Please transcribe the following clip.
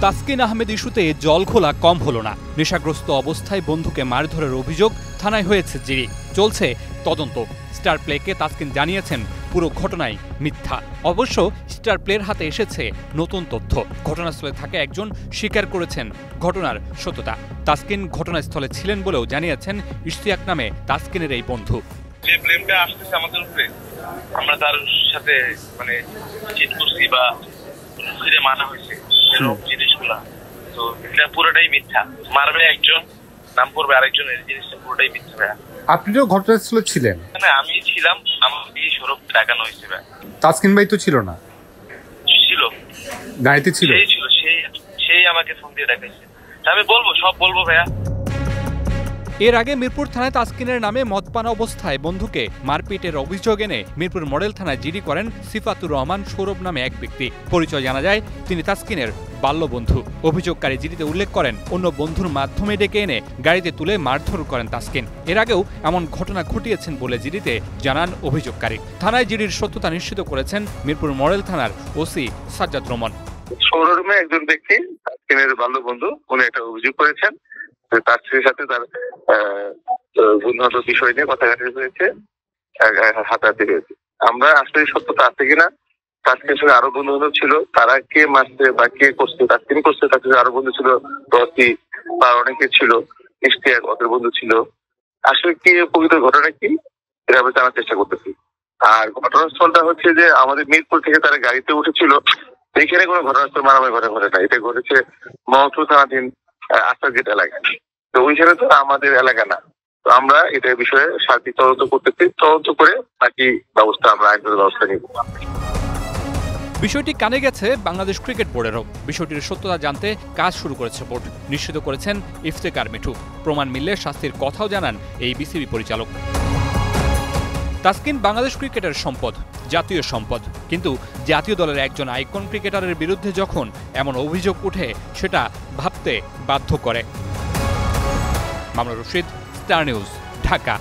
তাসকিন আহমেদ ইস্যুতে জল খোলা কম হলো না। নেশাগ্রস্ত অবস্থায় বন্ধুকে মারধরের অভিযোগ থানায় হয়েছে জিডি। চলছে তদন্ত। স্টার প্লেকে তাসকিন জানিয়েছেন পুরো ঘটনাই মিথ্যা। অবশ্য স্টার প্লের হাতে এসেছে নতুন তথ্য। ঘটনাস্থলে থাকা একজন স্বীকার করেছেন ঘটনার সত্যতা। তাসকিন ঘটনাস্থলে ছিলেন বলেও জানিয়েছেন ইশতিয়াক নামে তাসকিনের এই বন্ধু। যে ব্লেমটা আসতেছে আমাদের উপরে, আমরা তার সাথে মানে চিট করছি বা ফিরে মানা হয়েছে জিনিসগুলা, তো এটা পুরোটাই মিথ্যা। মারবে একজন, নাম করবে আরেকজন, এই জিনিসটা পুরোটাই মিথ্যা ভাইয়া। আপনিও ঘটনাস্থলে ছিলেন? আমি ছিলাম, আমাকে সড়ক ডাকানো হয়েছে ভাইয়া। তাসকিন ভাই তো ছিল না? ছিল, গাড়িতে ছিল। সেই আমাকে ফোন দিয়ে ডাকাইছে। আমি বলবো, সব বলবো ভাইয়া। এর আগে মিরপুর থানায় তাসকিনের নামে মদপান অবস্থায় বন্ধুকে মারপিটের অভিযোগ এনে মিরপুর মডেল থানায় জিডি করেন সিফাতুর রহমান সৌরভ নামে এক ব্যক্তি। পরিচয় জানা যায় তিনি তাসকিনের বাল্যবন্ধু। অভিযোগকারী জিডিতে উল্লেখ করেন অন্য বন্ধুর মাধ্যমে ডেকে এনে গাড়িতে তুলে মারধর করেন তাসকিন। এর আগেও এমন ঘটনা ঘটিয়েছেন বলে জিডিতে জানান অভিযোগকারী। থানায় জিডির সত্যতা নিশ্চিত করেছেন মিরপুর মডেল থানার ওসি সাজ্জাদ রহমান। শোরুমে একজন ব্যক্তি তাসকিনের বাল্যবন্ধু, উনি একটা অভিযোগ করেছেন তার স্ত্রীর সাথে তার বন্ধুত্ব বিষয় নিয়ে কথাকাটি হয়েছে, হাতাহাতি হয়েছে। আমরা আসলে সত্যতা আছে কিনা, তাসকিনের সঙ্গে আরো বন্ধু বান্ধব ছিল, তারা কে মারছে বা কে করছে, তাসকিন করছে, তার সঙ্গে আরো বন্ধু ছিল, রকি বা অনেকে ছিল, ইশতিয়াক ওদের বন্ধু ছিল। আসলে কি প্রকৃত ঘটনা কি এটা আমরা জানার চেষ্টা করতেছি। আর ঘটনাস্থলটা হচ্ছে যে আমাদের মিরপুর থেকে তারা গাড়িতে উঠেছিল, এখানে কোনো ঘটনাস্থল মারামারি ঘটে না। এটা ঘটেছে মোহাম্মদপুর থানাধীন আস্তার গেট এলাকায়। তো ওইখানে তো আমাদের এলাকা না। তো আমরা এটার বিষয়ে সার্বিক তদন্ত করতেছি, তদন্ত করে বাকি ব্যবস্থা আমরা আইনগত ব্যবস্থা নিব। বিষয়টি কানে গেছে বাংলাদেশ ক্রিকেট বোর্ডেরও। বিষয়টির সত্যতা জানতে কাজ শুরু করেছে বোর্ড, নিশ্চিত করেছেন ইফতেখার মিঠু। প্রমাণ মিললে শাস্তির কথাও জানান এই বিসিবি পরিচালক। তাসকিন বাংলাদেশ ক্রিকেটের সম্পদ, জাতীয় সম্পদ। কিন্তু জাতীয় দলের একজন আইকন ক্রিকেটারের বিরুদ্ধে যখন এমন অভিযোগ উঠে, সেটা ভাবতে বাধ্য করে। Mamunur Rashid, star news, Dhaka.